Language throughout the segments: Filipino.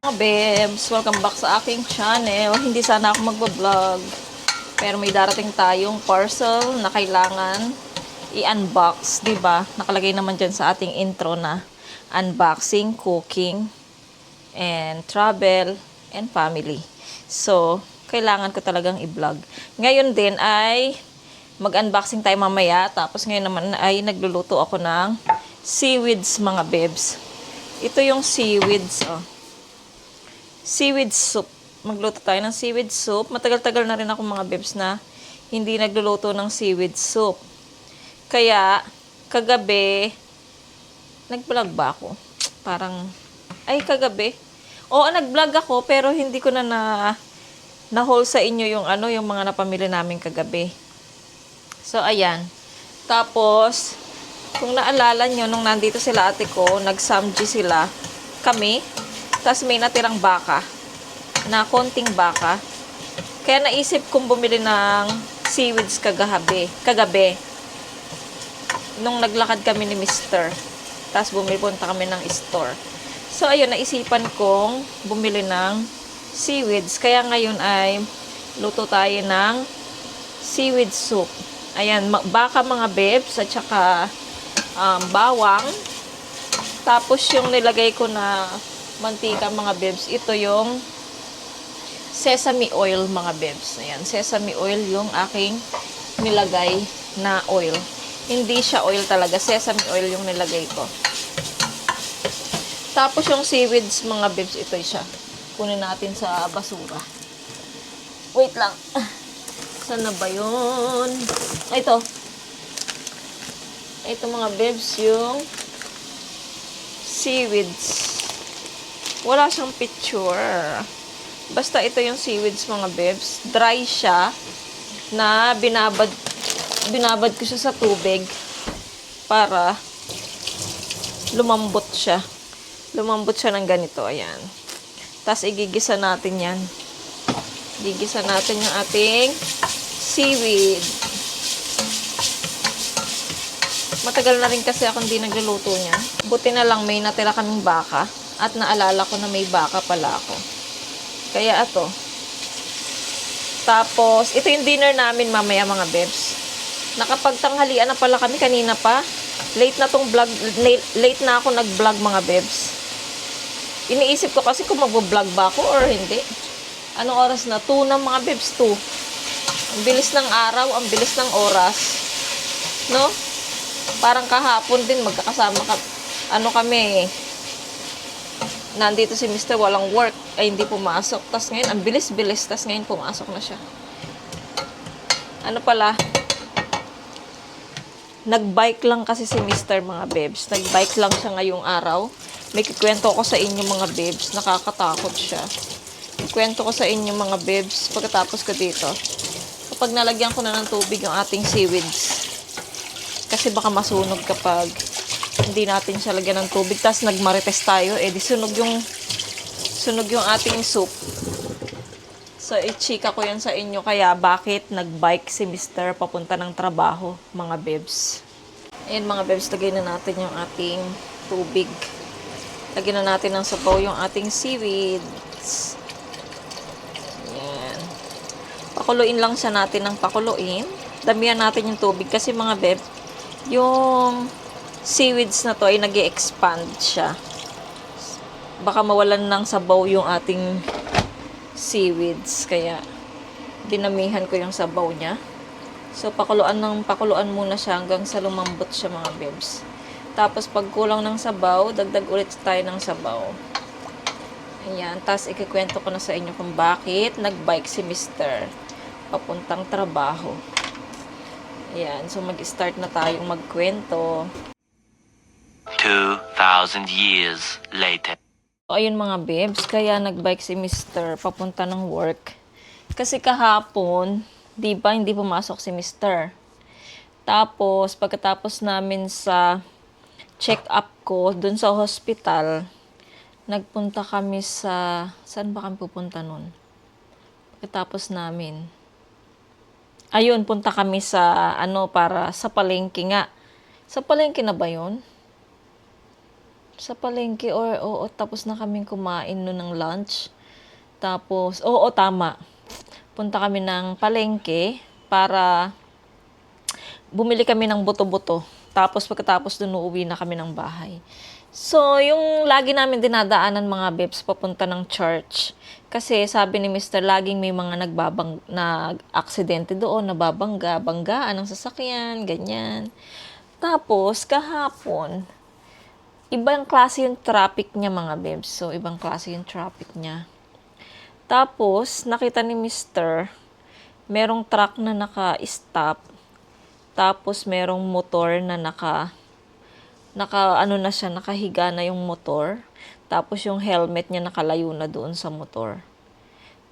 Mga Bebs, welcome back sa aking channel. Hindi sana ako magbablog, pero may darating tayong parcel na kailangan i-unbox, 'di ba? Nakalagay naman diyan sa ating intro na unboxing, cooking, and travel and family. So, kailangan ko talagang i-vlog. Ngayon din ay mag-unboxing tayo mamaya, tapos ngayon naman ay nagluluto ako ng seaweeds, mga Bebs. Ito yung seaweeds, oh. Seaweed soup. Magluto tayo ng seaweed soup. Matagal-tagal na rin ako, mga Bebs, na hindi nagluluto ng seaweed soup. Kaya, kagabi, nag-vlog ba ako? Kagabi. Oo, nag-vlog ako, pero hindi ko na-haul sa inyo yung yung mga napamili namin kagabi. So, ayan. Tapos, kung naalala nyo, nung nandito sila ate ko, nag-samji sila, kami. Tapos may natirang baka, na konting baka. Kaya naisip kong bumili ng seaweeds kagabi. Nung naglakad kami ni Mr. Tapos punta kami ng store. So, ayun, naisipan kong bumili ng seaweeds. Kaya ngayon ay luto tayo ng seaweed soup. Ayan, baka, mga Bebs, at saka bawang. Tapos yung nilagay ko na mantika, mga Bebs, ito yung sesame oil, mga Bebs. Ayan, sesame oil yung aking nilagay na oil. Hindi siya oil talaga, sesame oil yung nilagay ko. Tapos yung seaweeds, mga Bebs, ito siya. Kunin natin sa basura. Wait lang. Saan na ba yun? Ito. Ito, mga Bebs, yung seaweeds. Wala siyang picture. Basta ito yung seaweeds, mga Bebs. Dry siya, na binabad ko siya sa tubig para lumambot siya. Lumambot siya ng ganito, ayan. Tapos igigisa natin yan. Gigisa natin yung ating seaweed. Matagal na rin kasi ako hindi nagluluto niya. Buti na lang may natira kaming baka. At naalala ko na may baka pala ako. Kaya ito. Tapos, ito yung dinner namin mamaya, mga Bebs. Nakapagtanghalian na pala kami kanina pa. Late na ako nag-vlog, mga Bebs. Iniisip ko kasi kung mag-vlog ba ako or hindi. Anong oras na? 2 na, mga Bebs, 2. Ang bilis ng araw, ang bilis ng oras. No? Parang kahapon din, magkakasama kami. Nandito si Mr. walang work, ay hindi pumasok. Tapos ngayon, ang bilis-bilis. Tapos ngayon, pumasok na siya. Nagbike lang kasi si Mr., mga Bebs. Nagbike lang siya ngayong araw. May kikwento ko sa inyo, mga Bebs. Nakakatakot siya. Kikwento ko sa inyo, mga Bebs, pagkatapos ko dito. Kapag nalagyan ko na ng tubig yung ating seaweeds. Kasi baka masunog kapag hindi natin siya lagyan ng tubig. Tapos nagmarites tayo, di sunog yung ating soup. So, i-chika ko yan sa inyo. Kaya, bakit nagbike si Mr. papunta ng trabaho, mga Bebs. Ayan, mga Bebs, lagay na natin yung ating tubig. Lagyan na natin ng sabaw yung ating seaweeds. Ayan. Pakuluin lang siya natin ng pakuluin. Damihan natin yung tubig kasi, mga Bebs, yung seaweeds na to ay nag-e-expand siya. Baka mawalan ng sabaw yung ating seaweeds. Kaya, dinamihan ko yung sabaw niya. So, pakuluan muna siya hanggang sa lumambot siya, mga Bebs. Tapos, pag kulang ng sabaw, dagdag ulit tayo ng sabaw. Ayan. Tapos, ikikwento ko na sa inyo kung bakit nagbike si Mr. papuntang trabaho. Ayan. So, mag-start na tayong magkwento. 2,000 years later. So, ayun, mga Bebs, kaya nagbike si Mr. papunta ng work. Kasi kahapon, di ba, hindi pumasok si Mr. Tapos, pagkatapos namin sa check-up ko, dun sa hospital, nagpunta kami saan ba kami pupunta nun? Pagkatapos namin. Ayun, punta kami para sa palengke nga. Sa palengke na ba yun? Sa palengke or oo, tapos na kaming kumain noon ng lunch. Tapos, oo, tama. Punta kami ng palengke para bumili kami ng buto-buto. Tapos pagkatapos dun, uuwi na kami ng bahay. So, yung lagi namin dinadaanan mga bebs papunta ng church. Kasi sabi ni Mr. laging may mga nag-aksidente doon, nababangga, banggaan ng sasakyan, ganyan. Tapos, kahapon, ibang klase yung traffic niya mga bebs. So, ibang klase yung traffic niya. Tapos, nakita ni Mr. merong truck na naka-stop. Tapos, merong motor na nakahiga na yung motor. Tapos, yung helmet niya nakalayo na doon sa motor.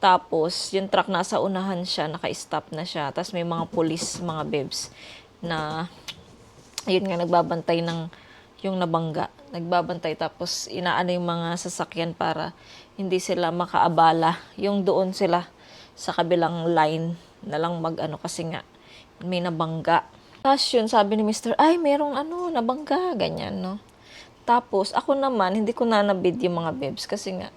Tapos, yung truck nasa unahan siya, naka-stop na siya. Tapos, may mga pulis, mga bebs, na, ayun nga, nagbabantay ng yung nabangga. Nagbabantay, tapos inaano yung mga sasakyan para hindi sila makaabala. Yung doon sila sa kabilang line na lang kasi nga may nabangga. Tapos yun, sabi ni Mr. ay, merong nabangga, ganyan, no? Tapos, ako naman, hindi ko na nabid yung mga bebs kasi nga,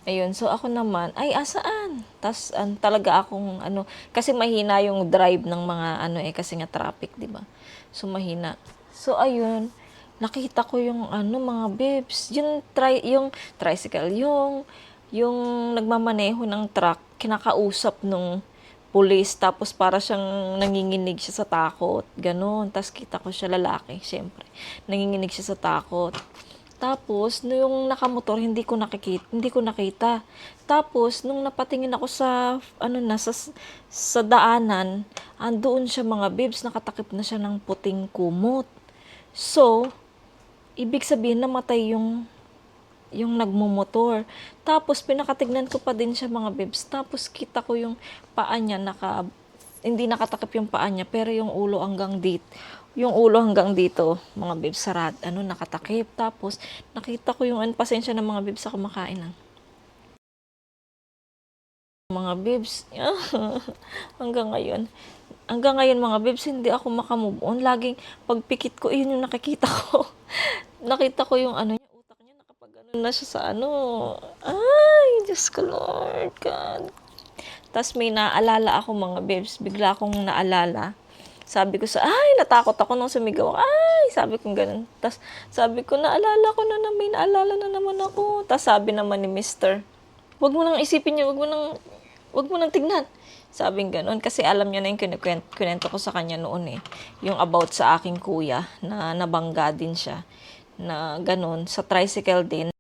ayun, so ako naman, ay, asaan? Tapos, talaga akong, kasi mahina yung drive ng mga, kasi nga traffic, di ba? So, mahina. So, ayun, nakita ko yung, mga bebs, yung tricycle, yung nagmamaneho ng truck, kinakausap nung pulis, tapos para siyang nanginginig siya sa takot, ganun. Tapos kita ko siya lalaki, syempre. Nanginginig siya sa takot. Tapos, yung nakamotor, hindi ko nakita. Tapos, nung napatingin ako sa, sa daanan, andoon siya mga bibs, nakatakip na siya ng puting kumot. So, ibig sabihin, namatay yung nagmumotor. Tapos, pinakatignan ko pa din siya mga bibs. Tapos, kita ko yung paa niya, hindi nakatakip yung paa niya, pero yung ulo hanggang dito. Yung ulo hanggang dito, mga bibs, nakatakip. Tapos, nakita ko yung pasensya ng mga bibs sa kumakain ng mga bibs. hanggang ngayon mga bibs, hindi ako makamove on. Laging, pagpikit ko, yun yung nakikita ko. Nakita ko yung utak niya, na siya sa ay, Diyos ko Lord God. Tapos may naalala ako mga babes, bigla akong naalala. Sabi ko natakot ako nung sumigaw. Ay, sabi ko ganun. Tapos sabi ko, naalala ko na may naalala na naman ako. Tapos sabi naman ni Mr. Wag mo nang isipin yun, wag mo nang tignan. Sabi ganun, kasi alam niya na yung kinento ko sa kanya noon yung about sa aking kuya, na nabangga din siya. Na ganun, sa tricycle din.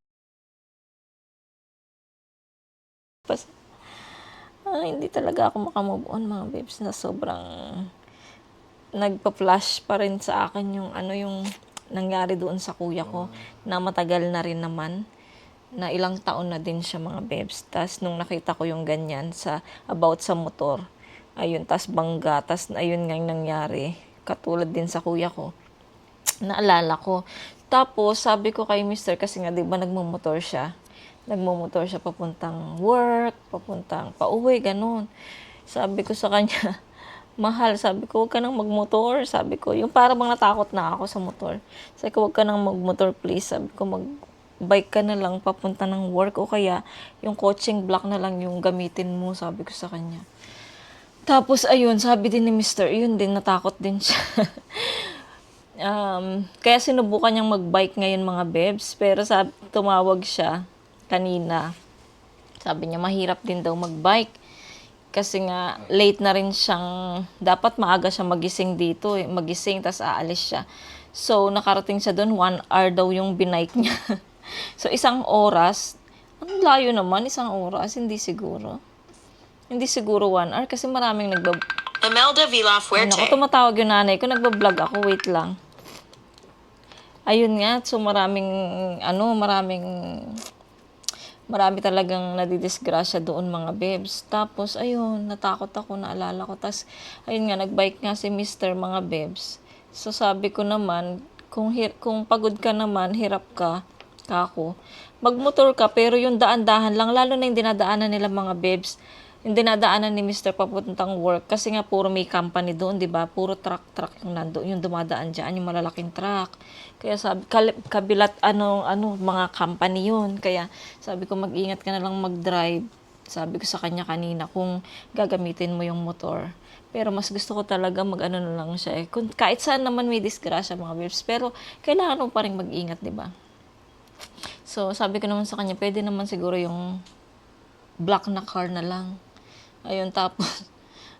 Hindi talaga ako makamove on mga babes, na sobrang nagpa-flash pa rin sa akin yung yung nangyari doon sa kuya ko, na matagal na rin naman, na ilang taon na din siya mga babes. Tas nung nakita ko yung ganyan about sa motor, ayun, tas bangga, tas ayun nga yung nangyari, katulad din sa kuya ko, naalala ko. Tapos sabi ko kay Mr. kasi nga 'di ba nagmumotor siya papuntang work, papuntang pauwi, ganun. Sabi ko sa kanya, mahal, sabi ko, huwag ka nang magmotor. Sabi ko, yung parang natakot na ako sa motor. Sabi ko, huwag ka nang magmotor, please. Sabi ko, mag-bike ka na lang papunta ng work, o kaya yung coaching block na lang yung gamitin mo, sabi ko sa kanya. Tapos, ayun, sabi din ni Mr. Yun din, natakot din siya. Kaya sinubukan niyang mag-bike ngayon mga bebs, pero tumawag siya kanina. Sabi niya, mahirap din daw mag-bike. Kasi nga, late na rin siyang, dapat maaga siya magising dito magising, tas aalis siya. So, nakarating siya doon, 1 hour daw yung binike niya. So, 1 oras, ang layo naman, 1 oras, hindi siguro 1 hour, kasi maraming Imelda Vila Fuerte. Ako, tumatawag yung nanay ko, nagbablog ako, wait lang. Ayun nga, so marami talagang nadidisgrasya doon mga bebs. Tapos, ayun, natakot ako, naalala ko. Tapos, ayun nga, nagbike nga si Mr. mga bebs. So, sabi ko naman, kung pagod ka naman, hirap ka, kako, magmotor ka, pero yung daan-dahan lang, lalo na yung dinadaanan nila mga bebs, yung dinadaanan ni Mr. papuntang work kasi nga puro may company doon, 'di ba? Puro truck yung nandoon, yung dumadaan diyan, yung malalaking truck. Kaya sabi kabilat mga company yun. Kaya sabi ko mag-ingat ka na lang mag-drive. Sabi ko sa kanya kanina kung gagamitin mo yung motor. Pero mas gusto ko talaga mag-ano na lang siya eh. Kung, kahit saan naman may disgrasya mga babes, pero kailangan mo pa rin mag-ingat, 'di ba? So, sabi ko naman sa kanya, pwede naman siguro yung black na car na lang. Ayun, tapos,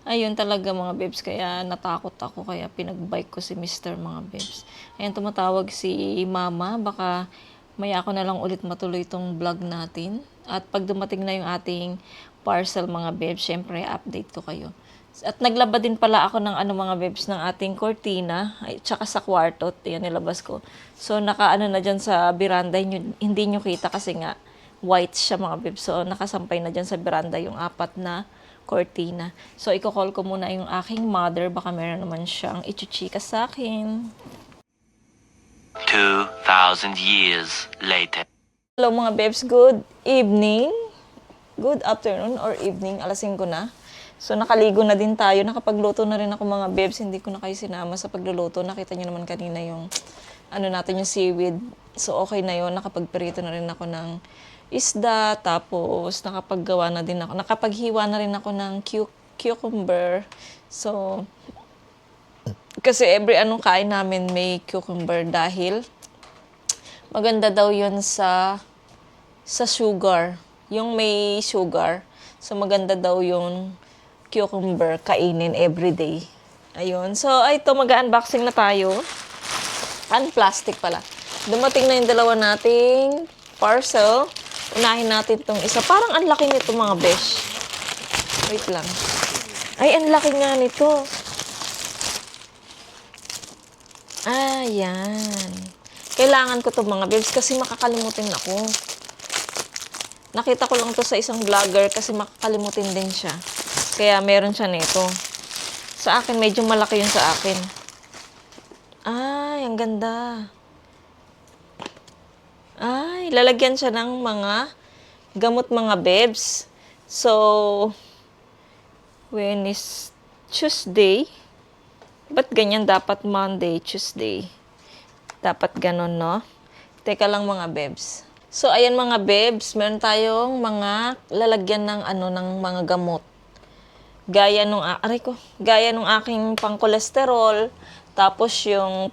ayun talaga mga babes, kaya natakot ako, kaya pinagbike ko si Mr. mga babes. Ayun, tumatawag si Mama, baka maya ako na lang ulit matuloy itong vlog natin. At pag dumating na yung ating parcel mga babes, syempre update ko kayo. At naglaba din pala ako ng mga babes ng ating cortina, ay, tsaka sa kwarto, yan nilabas ko. So, nakaano na dyan sa veranda, hindi nyo kita kasi nga, white siya mga babes. So, nakasampay na dyan sa veranda yung 4 na cortina. So, i-call ko muna yung aking mother. Baka meron naman siyang ichuchika sa akin. 2,000 years later. Hello mga babes, good evening. Good afternoon or evening. Alas 5 na. So, nakaligo na din tayo. Nakapagluto na rin ako mga babes. Hindi ko na kayo sinama sa pagluluto. Nakita nyo naman kanina yung natin yung seaweed. So, okay na yun. Nakapagprito na rin ako ng isda, tapos nakapaghiwa na rin ako ng cucumber. So, kasi every kain namin may cucumber dahil maganda daw yun sa sugar. Yung may sugar. So, maganda daw yung cucumber kainin everyday. Ayun. So, ito, mag-unboxing na tayo. Plastic pala. Dumating na yung dalawa nating parcel. Unahin natin itong isa. Parang ang laki nito mga besh. Wait lang. Ay, ang laki nga nito. Ayan. Kailangan ko to mga babes kasi makakalimutin ako. Nakita ko lang to sa isang vlogger kasi makakalimutin din siya. Kaya meron siya nito. Sa akin, medyo malaki yun sa akin. Ay, ang ganda. Ay, lalagyan siya ng mga gamot mga babes. So, when is Tuesday? Ba't ganyan dapat Monday, Tuesday? Dapat ganon, no? Teka lang mga babes. So, ayan mga babes, meron tayong mga lalagyan ng ng mga gamot. Gaya nung aking pang-cholesterol, tapos yung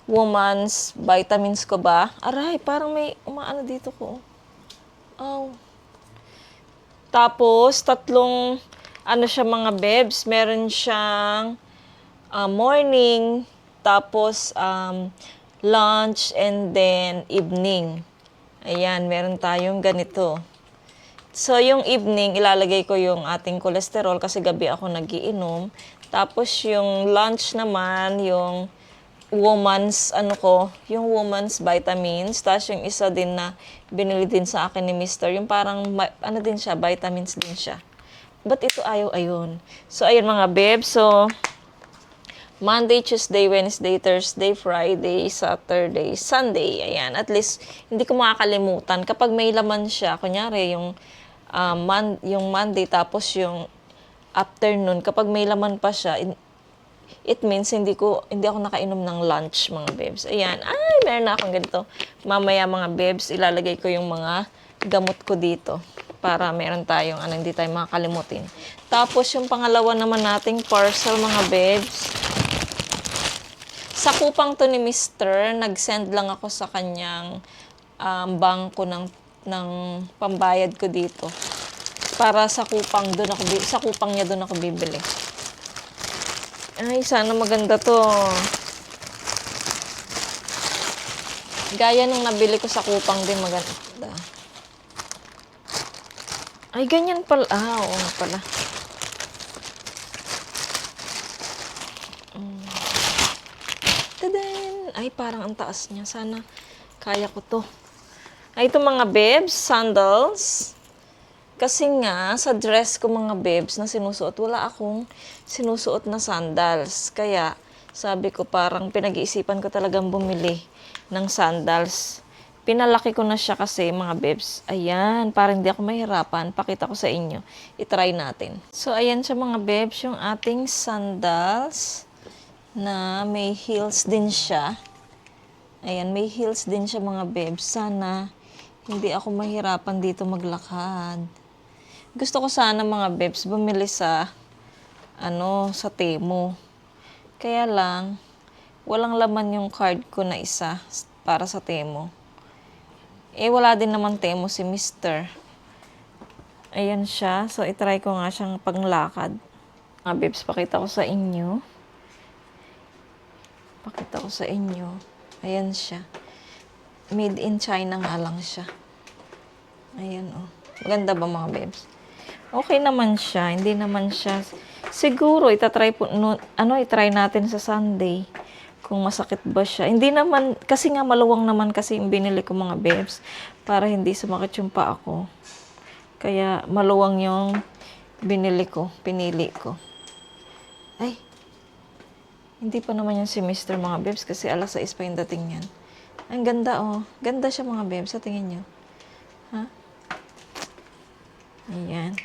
woman's vitamins ko ba? Aray, parang may umaano dito ko. Oh. Tapos, 3 siya mga babes. Meron siyang morning, tapos lunch, and then evening. Ayan, meron tayong ganito. So, yung evening, ilalagay ko yung ating cholesterol kasi gabi ako nagiinom. Tapos, yung lunch naman, yung woman's vitamins. Tapos, yung isa din na binili din sa akin ni Mr. Yung parang, din siya, vitamins din siya. But ito ayaw ayun. So, ayun mga babe. So, Monday, Tuesday, Wednesday, Thursday, Friday, Saturday, Sunday. Ayan. At least, hindi ko makakalimutan. Kapag may laman siya, kunyari, yung Monday, tapos yung afternoon, kapag may laman pa siya, it means hindi ako nakainom ng lunch, mga babes. Ayan. Ay, meron na akong ganito. Mamaya, mga babes, ilalagay ko yung mga gamot ko dito para meron tayong hindi tayo makakalimutin. Tapos, yung pangalawa naman nating parcel, mga babes. Sa kupang to ni Mr., nag-send lang ako sa kanyang bangko ng pambayad ko dito. Para sa kupang niya doon ako bibili. Ay, sana maganda to. Gaya nung nabili ko sa kupang din, maganda. Ay, ganyan pala. Oo pala. Tadaan! Ay, parang ang taas niya. Sana kaya ko to. Ay, ito mga babes, sandals. Kasi nga, sa dress ko mga babes na sinusuot, wala akong sinusuot na sandals. Kaya, sabi ko parang pinag-iisipan ko talagang bumili ng sandals. Pinalaki ko na siya kasi mga bebs. Ayan, para hindi ako mahirapan. Pakita ko sa inyo. I-try natin. So, ayan siya mga bebs, yung ating sandals na may heels din siya. Ayan, may heels din siya mga bebs. Sana hindi ako mahirapan dito maglakad. Gusto ko sana mga bebs bumili sa sa Temu. Kaya lang, walang laman yung card ko na isa para sa Temu. Wala din naman Temu si Mister. Ayan siya. So, itry ko nga siyang panglakad. Mga bebs, pakita ko sa inyo. Ayan siya. Made in China nga lang siya. Ayan, oh. Maganda ba mga bebs? Okay naman siya. Hindi naman siya. Siguro, itry natin sa Sunday. Kung masakit ba siya. Hindi naman, kasi nga maluwang naman kasi yung binili ko mga bebs. Para hindi sumakit yung paa ko. Kaya maluwang yung pinili ko. Ay, hindi pa naman yung si Mr. mga bebs kasi alas 6 pa yung dating yan. Ang ganda oh. Ganda siya mga bebs. Sa tingin nyo. Ha? Ayan.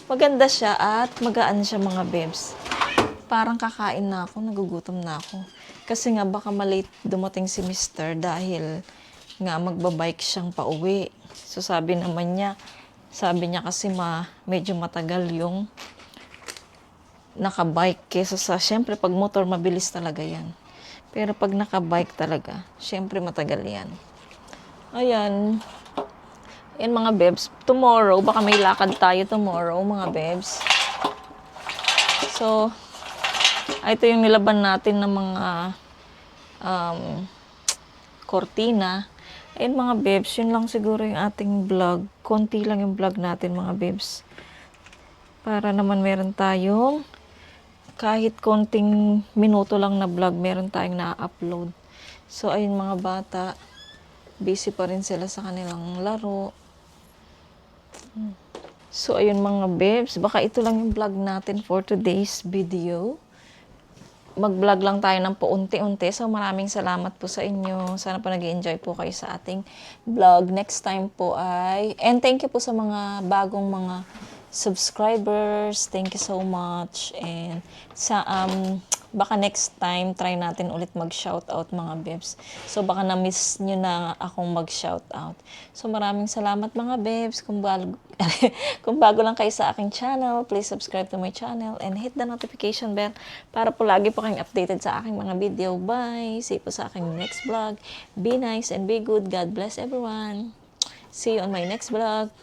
Maganda siya at magaan siya mga bebs. Parang kakain na ako, nagugutom na ako. Kasi nga baka malate dumating si Mister dahil nga magbabike siyang pauwi. So sabi niya kasi medyo matagal yung nakabike kesa sa, syempre pag motor mabilis talaga yan. Pero pag nakabike talaga, syempre matagal yan. Ayan. Yan mga bebs. Tomorrow, baka may lakad tayo tomorrow mga bebs. So, ito yung nilaban natin ng mga kortina. Ayun mga bebs, yun lang siguro yung ating vlog. Konti lang yung vlog natin mga bebs. Para naman meron tayong kahit konting minuto lang na vlog, meron tayong na-upload. So ayun mga bata, busy pa rin sila sa kanilang laro. So ayun mga bebs, baka ito lang yung vlog natin for today's video. Mag-vlog lang tayo ng paunti-unti. So, maraming salamat po sa inyo. Sana po nag-enjoy po kayo sa ating vlog. Next time po and thank you po sa mga bagong mga subscribers. Thank you so much. And baka next time, try natin ulit mag-shoutout mga bebs. So, baka na-miss nyo na akong mag-shoutout. So, maraming salamat mga bebs. Kung bago lang kayo sa aking channel, please subscribe to my channel and hit the notification bell para po lagi po kayong updated sa aking mga video. Bye! See you po sa aking next vlog. Be nice and be good. God bless everyone. See you on my next vlog.